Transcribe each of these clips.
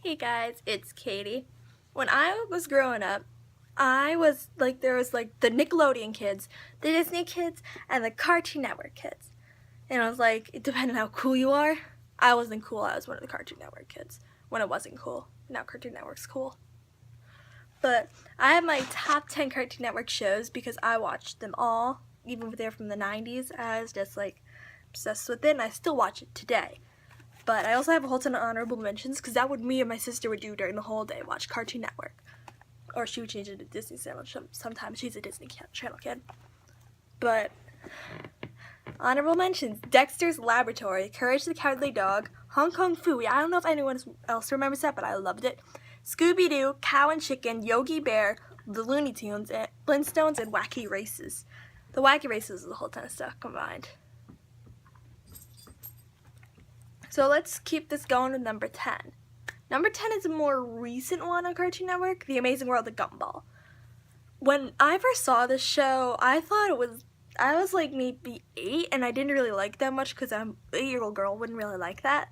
Hey guys, it's Katie. When I was growing up, I was like, there was like the Nickelodeon kids, the Disney kids, and the Cartoon Network kids. And I was like, it depended on how cool you are. I wasn't cool, I was one of the Cartoon Network kids when it wasn't cool. Now Cartoon Network's cool. But I have my top 10 Cartoon Network shows because I watched them all, even if they're from the 90s. I was just like obsessed with it, and I still watch it today. But I also have a whole ton of honorable mentions because that what me and my sister would do during the whole day, watch Cartoon Network. Or she would change it to Disney Channel. Sometimes she's a Disney Channel kid. But honorable mentions: Dexter's Laboratory, Courage the Cowardly Dog, Hong Kong Phooey. I don't know if anyone else remembers that, but I loved it. Scooby-Doo, Cow and Chicken, Yogi Bear, the Looney Tunes, Flintstones, and Wacky Races. The Wacky Races is a whole ton of stuff combined. So let's keep this going with number 10. Number 10 is a more recent one on Cartoon Network, The Amazing World of Gumball. When I first saw this show, I was like maybe 8, and I didn't really like that much because I'm an 8-year-old girl, wouldn't really like that.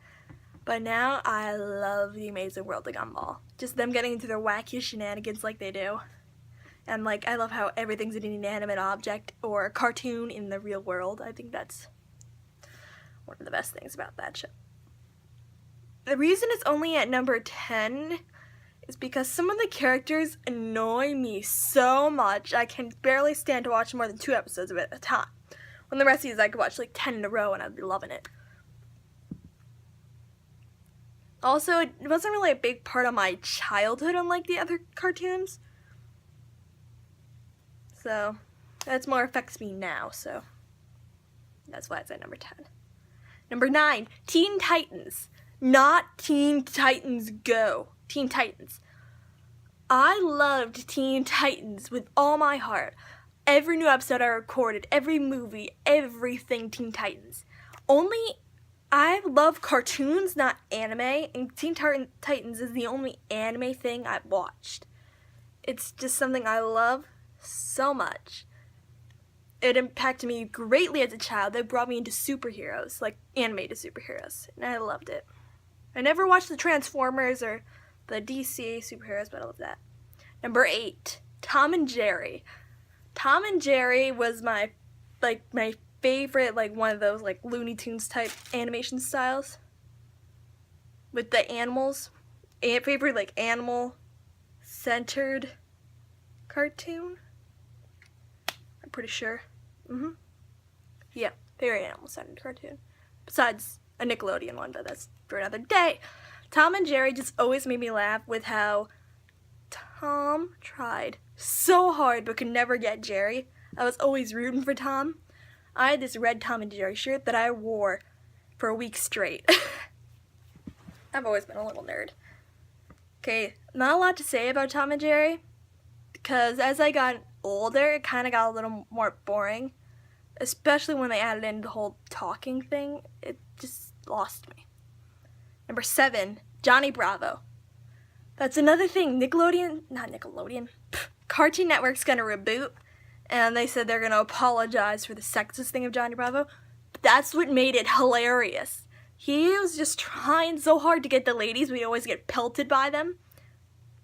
But now I love The Amazing World of Gumball. Just them getting into their wacky shenanigans like they do. And like, I love how everything's an inanimate object or a cartoon in the real world. I think that's one of the best things about that show. The reason it's only at number 10 is because some of the characters annoy me so much I can barely stand to watch more than 2 episodes of it at a time. When the rest of these I could watch like 10 in a row and I'd be loving it. Also, it wasn't really a big part of my childhood unlike the other cartoons. So, that's more affects me now, so that's why it's at number 10. Number 9, Teen Titans. Not Teen Titans Go. Teen Titans. I loved Teen Titans with all my heart. Every new episode I recorded, every movie, everything Teen Titans. Only I love cartoons, not anime, and Teen Titans is the only anime thing I've watched. It's just something I love so much. It impacted me greatly as a child. They brought me into superheroes, like animated superheroes, and I loved it. I never watched the Transformers or the DC superheroes, but I love that. Number 8, Tom and Jerry. Tom and Jerry was my favorite, like one of those like Looney Tunes type animation styles. With the animals. Favorite like animal centered cartoon. I'm pretty sure. Yeah, favorite animal centered cartoon. Besides a Nickelodeon one, but that's for another day. Tom and Jerry just always made me laugh with how Tom tried so hard but could never get Jerry. I was always rooting for Tom. I had this red Tom and Jerry shirt that I wore for a week straight. I've always been a little nerd. Okay, not a lot to say about Tom and Jerry because as I got older, it kind of got a little more boring. Especially when they added in the whole talking thing. It just lost me. Number 7, Johnny Bravo. That's another thing. Cartoon Network's gonna reboot. And they said they're gonna apologize for the sexist thing of Johnny Bravo. But that's what made it hilarious. He was just trying so hard to get the ladies. We'd always get pelted by them.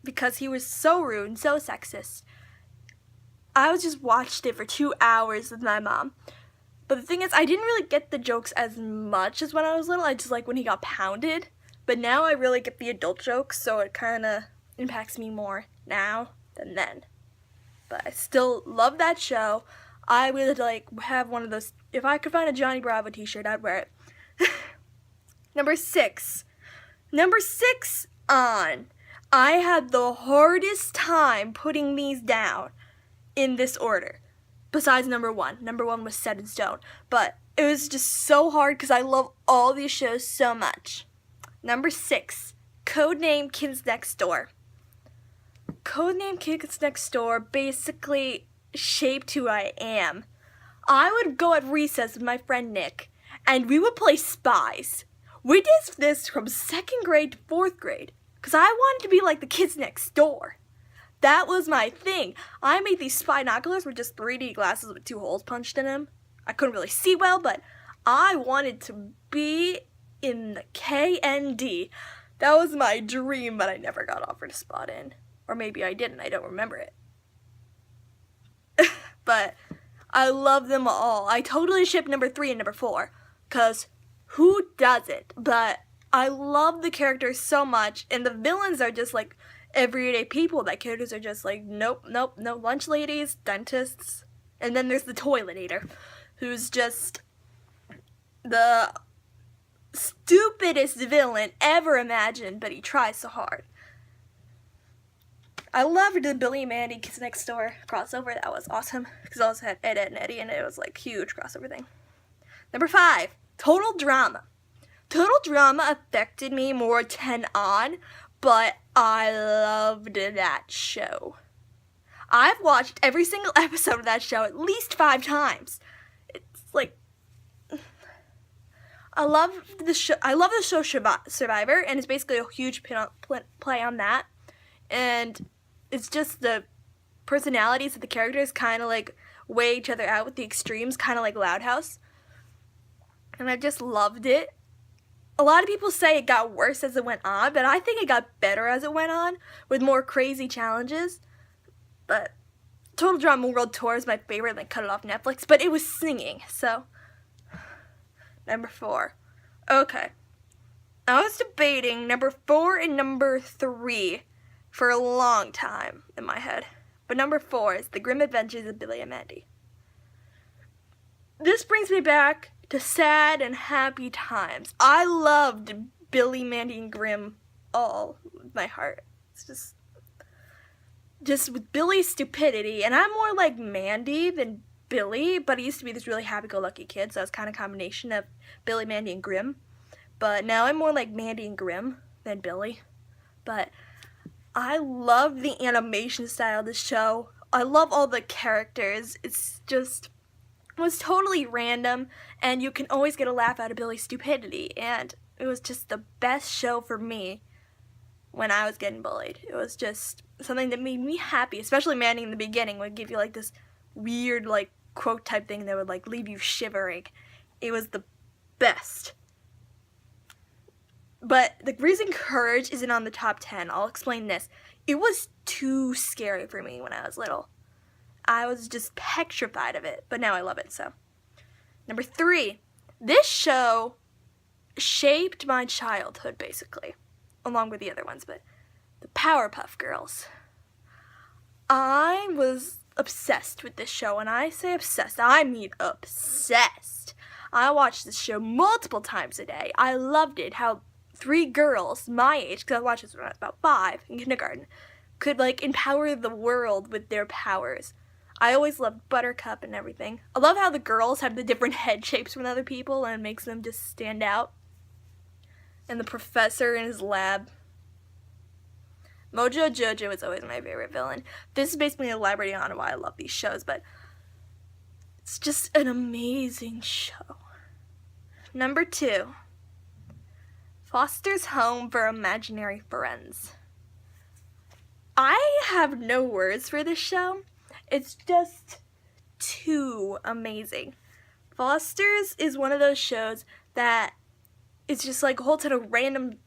Because he was so rude and so sexist. I just watched it for 2 hours with my mom. But the thing is, I didn't really get the jokes as much as when I was little. I just like when he got pounded. But now I really get the adult jokes, so it kind of impacts me more now than then. But I still love that show. I would like have one of those. If I could find a Johnny Bravo t-shirt, I'd wear it. Number 6. Number 6 on. I had the hardest time putting these down in this order, besides number 1. Number 1 was set in stone, but it was just so hard because I love all these shows so much. Number 6, Codename Kids Next Door. Codename Kids Next Door basically shaped who I am. I would go at recess with my friend Nick, and we would play spies. We did this from 2nd grade to 4th grade, because I wanted to be like the kids next door. That was my thing. I made these spy binoculars with just 3D glasses with 2 holes punched in them. I couldn't really see well, but I wanted to be in the KND. That was my dream, but I never got offered a spot in. Or maybe I didn't, I don't remember it. But I love them all. I totally ship number 3 and number 4, because who doesn't? But I love the characters so much, and the villains are just like everyday people. That characters are just like, nope, no lunch ladies, dentists, and then there's the Toiletator, who's just the stupidest villain ever imagined, but he tries so hard. I loved the Billy and Mandy Kids Next Door crossover. That was awesome, because I also had Ed, Edd, and Eddy, and it was like huge crossover thing. Number 5, Total Drama. Total Drama affected me more 10 on, but I loved that show. I've watched every single episode of that show at least 5 times. It's like, I love the show. I love the show Survivor, and it's basically a huge play on that. And it's just the personalities of the characters kind of like weigh each other out with the extremes, kind of like Loud House. And I just loved it. A lot of people say it got worse as it went on, but I think it got better as it went on with more crazy challenges. But Total Drama World Tour is my favorite, and they cut it off Netflix, but it was singing, so. Number 4. Okay. I was debating number 4 and number 3 for a long time in my head. But number 4 is The Grim Adventures of Billy and Mandy. This brings me back to sad and happy times. I loved Billy, Mandy, and Grim all with my heart. It's just with Billy's stupidity, and I'm more like Mandy than Billy, but he used to be this really happy-go-lucky kid, so it's kind of a combination of Billy, Mandy, and Grim. But now I'm more like Mandy and Grim than Billy. But I love the animation style of the show. I love all the characters. It was totally random, and you can always get a laugh out of Billy's stupidity, and it was just the best show for me when I was getting bullied. It was just something that made me happy, especially Mandy in the beginning would give you like this weird like quote type thing that would like leave you shivering. It was the best. But the reason Courage isn't on the top 10, I'll explain this. It was too scary for me when I was little. I was just petrified of it, but now I love it, so. Number 3, this show shaped my childhood, basically, along with the other ones, but the Powerpuff Girls. I was obsessed with this show, and I say obsessed, I mean obsessed. I watched this show multiple times a day. I loved it, how 3 girls my age, because I watched this when I was about 5 in kindergarten, could like empower the world with their powers. I always loved Buttercup and everything. I love how the girls have the different head shapes from other people and it makes them just stand out. And the professor in his lab. Mojo Jojo is always my favorite villain. This is basically elaborating on why I love these shows, but it's just an amazing show. Number 2, Foster's Home for Imaginary Friends. I have no words for this show. It's just too amazing. Foster's is one of those shows that it's just like a whole ton of random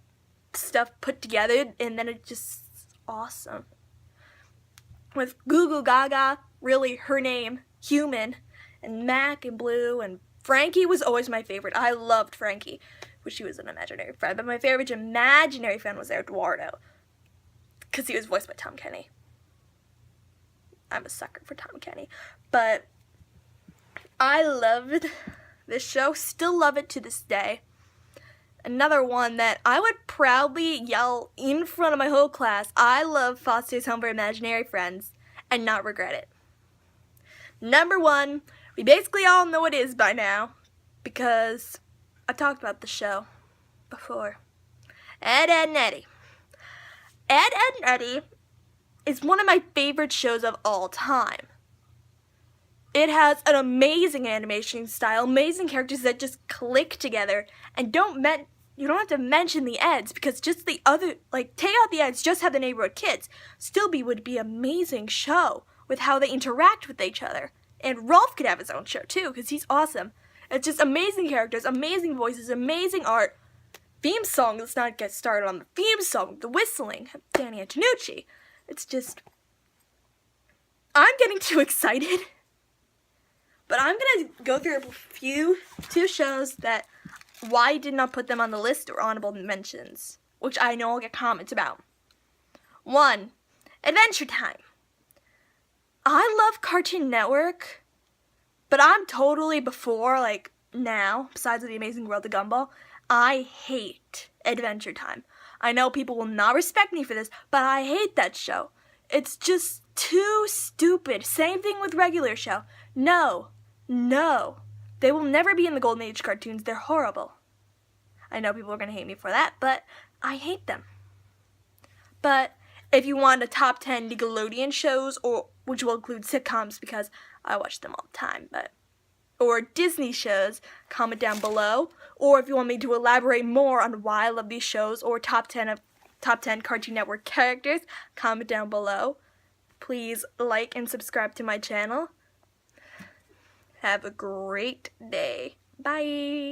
stuff put together, and then it's just awesome. With Goo Goo Gaga, really her name, Human, and Mac and Blue, and Frankie was always my favorite. I loved Frankie, which she was an imaginary friend, but my favorite imaginary friend was Eduardo, because he was voiced by Tom Kenny. I'm a sucker for Tom Kenny. But I loved this show, still love it to this day. Another one that I would proudly yell in front of my whole class, I love Foster's Home for Imaginary Friends, and not regret it. Number 1, we basically all know what it is by now, because I talked about the show before. Ed, Edd, and Eddy. Ed, Edd, and Eddy is one of my favorite shows of all time. It has an amazing animation style, amazing characters that just click together, and you don't have to mention the Eds, because just the other, like, take out the Eds, just have the Neighborhood Kids, would be an amazing show with how they interact with each other. And Rolf could have his own show too, because he's awesome. It's just amazing characters, amazing voices, amazing art, theme song. Let's not get started on the theme song, the whistling, Danny Antonucci. It's just, I'm getting too excited. But I'm going to go through two shows that why I did not put them on the list or honorable mentions, which I know I'll get comments about. 1, Adventure Time. I love Cartoon Network, but I'm totally before, like, now, besides The Amazing World of Gumball, I hate Adventure Time. I know people will not respect me for this, but I hate that show. It's just too stupid. Same thing with regular show. No. They will never be in the Golden Age cartoons. They're horrible. I know people are going to hate me for that, but I hate them. But if you want a top 10 Nickelodeon shows, or which will include sitcoms because I watch them all the time, or Disney shows, comment down below. Or if you want me to elaborate more on why I love these shows, or top 10 Cartoon Network characters, comment down below. Please like and subscribe to my channel. Have a great day. Bye.